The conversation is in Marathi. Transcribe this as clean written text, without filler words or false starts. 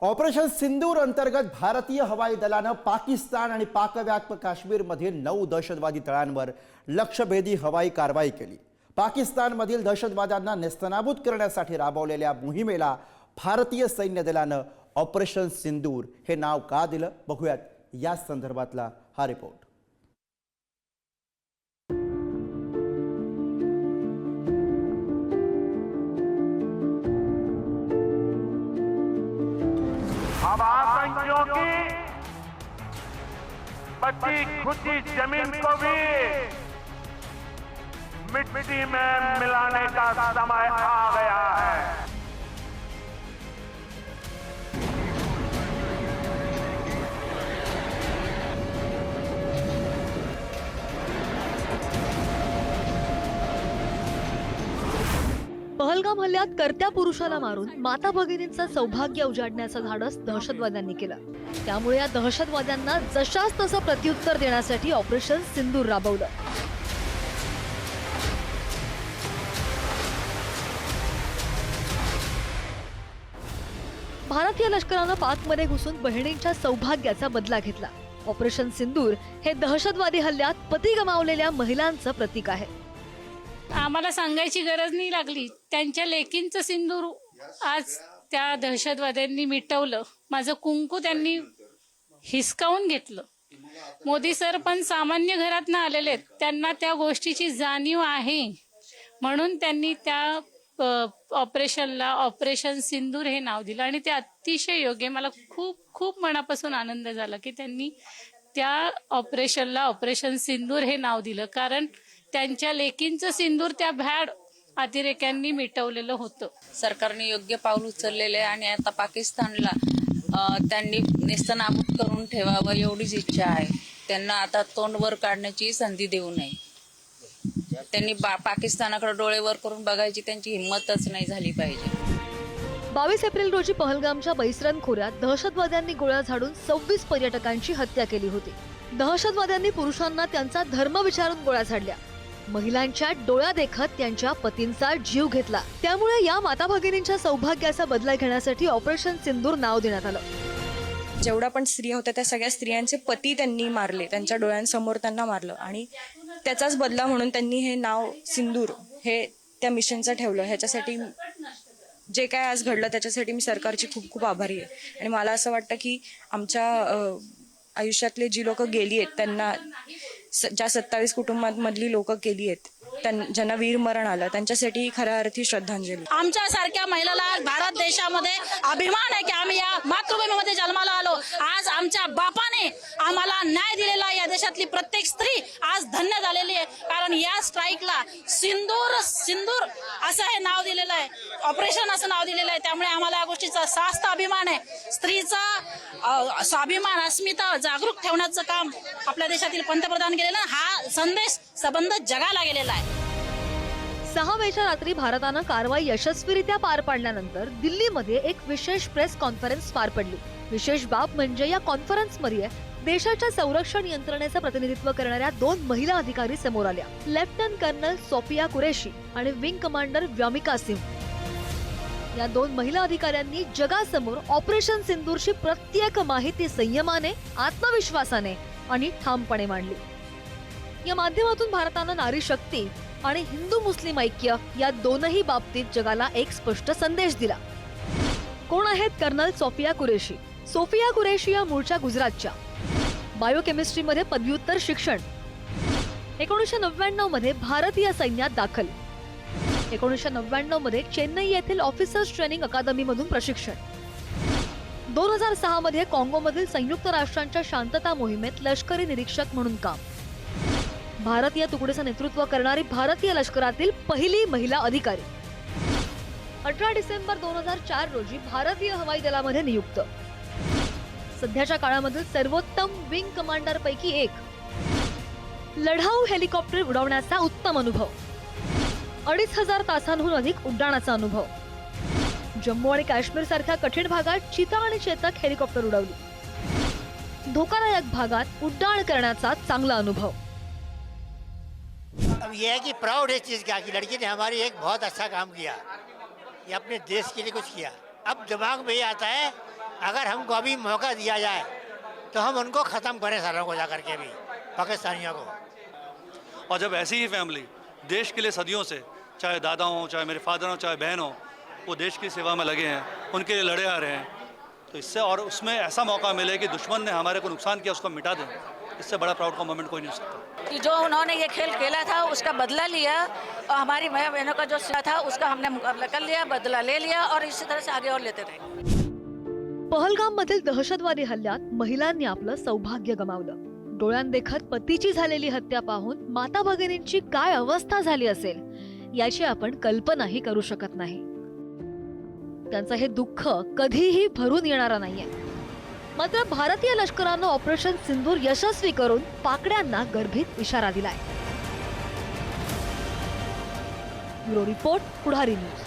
ऑपरेशन सिंदूर अंतर्गत भारतीय हवाई दलानं पाकिस्तान आणि पाकव्याप्त काश्मीरमधील 9 दहशतवादी तळांवर लक्ष्यभेदी हवाई कारवाई केली। पाकिस्तानमधील दहशतवाद्यांना नेस्तनाबूत करण्यासाठी राबवलेल्या मोहिमेला भारतीय सैन्य दलानं ऑपरेशन सिंदूर हे नाव का दिलं, बघूयात या संदर्भातला हा रिपोर्ट। अब आतंकियों की बची खुची जमीन को भी मिट्टी में मिलाने का समय आ गया है। पहलगाम हल्ल्यात कर्त्या पुरुषाला मारून माता भगिनींचं सौभाग्य उजाडण्याचं धाडस दहशतवाद्यांनी केलं। त्यामुळे या दहशतवाद्यांना जशास तसं प्रत्युत्तर देण्यासाठी ऑपरेशन सिंदूर राबवलं। भारतीय लष्करानं पाकमध्ये घुसून बहिणींच्या सौभाग्याचा बदला घेतला। ऑपरेशन सिंदूर हे दहशतवादी हल्ल्यात पती गमावलेल्या महिलांचं प्रतीक आहे। आम्हाला सांगायची गरज नाही लागली, त्यांच्या लेकींचं सिंदूर आज त्या दहशतवाद्यांनी मिटवलं। माझं कुंकू त्यांनी हिसकावून घेतलं। मोदी सर पण सामान्य घरातनं आलेले आहेत, त्यांना त्या गोष्टीची जाणीव आहे, म्हणून त्यांनी त्या ऑपरेशनला ऑपरेशन सिंदूर हे नाव दिलं आणि ते अतिशय योग्य। मला खूप खूप मनापासून आनंद झाला की त्यांनी त्या ऑपरेशनला ऑपरेशन सिंदूर हे नाव दिलं, कारण त्यांच्या लेकींचं सिंदूर त्या भ्याड अतिरेक्यांनी मिटवलेलं होतं। सरकारने योग्य पाऊल उचललेले आणि आता पाकिस्तानला त्यांनी नेस्तनाबूत करून ठेवावं एवढीच इच्छा आहे। त्यांना आता तोंड वर काढण्याची संधी देऊ नये। त्यांनी पाकिस्तानाकडे डोळे वर करून बघायची त्यांची हिंमतच नाही झाली पाहिजे। 22 एप्रिल रोजी पहलगामच्या बैसरन खोऱ्यात दहशतवाद्यांनी गोळ्या झाडून 26 पर्यटकांची हत्या केली होती। दहशतवाद्यांनी पुरुषांना त्यांचा धर्म विचारून गोळ्या झाडल्या, महिलांच्या डोळ्या देखत त्यांच्या पतींचा जीव घेतला। त्यामुळे या माता भगिनींच्या सौभाग्याचा बदला घेण्यासाठी ऑपरेशन सिंदूर नाव देण्यात आलं। जेवढ्या पण स्त्रिया होत्या त्या सगळ्या स्त्रियांचे पती त्यांनी मारले, त्यांच्या डोळ्यांसमोर त्यांना मारलं आणि त्याचाच बदला म्हणून त्यांनी हे नाव सिंदूर हे त्या मिशनचं ठेवलं। ह्याच्यासाठी जे काय आज घडलं त्याच्यासाठी मी सरकारची खूप खूप आभारी आहे। आणि मला असं वाटतं की आमच्या आयुष्यातले जी लोक गेली आहेत त्यांना, ज्या 27 कुटुंबांमधली लोक गेली आहेत, ज्यांना वीरमरण आलं, त्यांच्यासाठी खऱ्या अर्थी श्रद्धांजली। आमच्या सारख्या महिलाला भारत देशामध्ये अभिमान आहे की आम्ही या मातृभूमीमध्ये जन्माला आलो। आज आमच्या बापाने आम्हाला न्याय दिलेला या देशातली प्रत्येक स्त्री आज धन्य झालेली आहे, कारण या स्ट्राईकला सिंदूर सिंदूर असं हे नाव दिलेलं आहे, ऑपरेशन असं नाव दिलेलं आहे। त्यामुळे आम्हाला या गोष्टीचा सास्त अभिमान आहे। स्त्रीचा स्वाभिमान, अस्मिता जागरूक ठेवण्याचं काम आपल्या देशातील पंतप्रधान केलेलं, हा संदेश संबंध जगाला गेलेला आहे। 6 मेच्या रात्री भारतानं कारवाई यशस्वीरित्या पार पाडल्यानंतर दिल्लीमध्ये एक विशेष प्रेस कॉन्फरन्स पार पडली। विशेष बाब म्हणजे या कॉन्फरन्समध्ये देशाच्या संरक्षण यंत्रणेचं प्रतिनिधित्व करणाऱ्या 2 महिला अधिकारी समोर आल्या। लेफ्टनंट कर्नल सोफिया कुरेशी आणि विंग कमांडर व्योमिका सिंह। या 2 महिला अधिकाऱ्यांनी जगासमोर ऑपरेशन सिंदूरची प्रत्येक माहिती संयमाने, आत्मविश्वासाने आणि ठामपणे मांडली। या माध्यमातून भारतानं नारी शक्ती आणि हिंदू मुस्लिम ऐक्य या दोनही बाबतीत जगाला एक स्पष्ट संदेश दिला। कोण आहेत कर्नल सोफिया कुरेशी? सोफिया कुरेशी या मूळच्या गुजरातच्या, बायोकेमिस्ट्रीमध्ये पदव्युत्तर शिक्षण, 1999 मध्ये भारतीय सैन्यात दाखल, 1999 मध्ये चेन्नई येथील ऑफिसर्स ट्रेनिंग अकादमीमधून प्रशिक्षण, 2006 मध्ये काँगोमधील संयुक्त राष्ट्रांच्या शांतता मोहिमेत लष्करी निरीक्षक म्हणून काम, भारतीय तुकडीचं नेतृत्व करणारी भारतीय लष्करातील पहिली महिला अधिकारी, 18 डिसेंबर 2004 रोजी भारतीय हवाई दलामध्ये नियुक्त, सध्याच्या काळामधील सर्वोत्तम विंग कमांडर पैकी एक, लढाऊ हेलिकॉप्टर उडवण्याचा उत्तम अनुभव, 2500 तासांहून अधिक उड्डाणाचा अनुभव, जम्मू आणि काश्मीर सारख्या कठीण भागात चीता आणि चेतक हेलिकॉप्टर उडवली, धोकादायक भागात उड्डाण करण्याचा चांगला अनुभव। अब यह है कि प्राउड है चीज़ का कि लड़की ने हमारी एक बहुत अच्छा काम किया, ये अपने देश के लिए कुछ किया। अब दिमाग में ये आता है अगर हमको अभी मौका दिया जाए तो हम उनको ख़त्म करें सारों को जाकर के भी, पाकिस्तानियों को। और जब ऐसी ही फैमिली देश के लिए सदियों से, चाहे दादा हों, चाहे मेरे फादर हों, चाहे बहन हों, वो देश की सेवा में लगे हैं, उनके लिए लड़े आ रहे हैं, तो इससे और उसमें ऐसा मौका मिले कि दुश्मन ने हमारे को नुकसान किया उसको मिटा दें, इससे बड़ा प्राउड का मोमेंट कोई नहीं हो सकता। कि जो उन्होंने ये खेल खेला था उसका बदला लिया और हमारी भाई बहनों का जो था उसका हमने मुकाबला कर लिया, बदला ले लिया और इसी तरह से आगे और लेते रहे। पहलगाममधील दहशतवादी हल्ल्यात महिलांनी आपलं सौभाग्य गमावलं. डोळ्यांदेखत पतीची झालेली हत्या पाहून माता भगिनींची काय अवस्था झाली असेल याची आपण कल्पनाही करू शकत नाही. त्यांचं हे दुःख कधीही भरून येणारं नाहीये. मात्र भारतीय लष्करानं ऑपरेशन सिंदूर यशस्वी करून पाकड्यांना गर्भित इशारा दिलाय. ब्युरो रिपोर्ट, पुढारी न्यूज.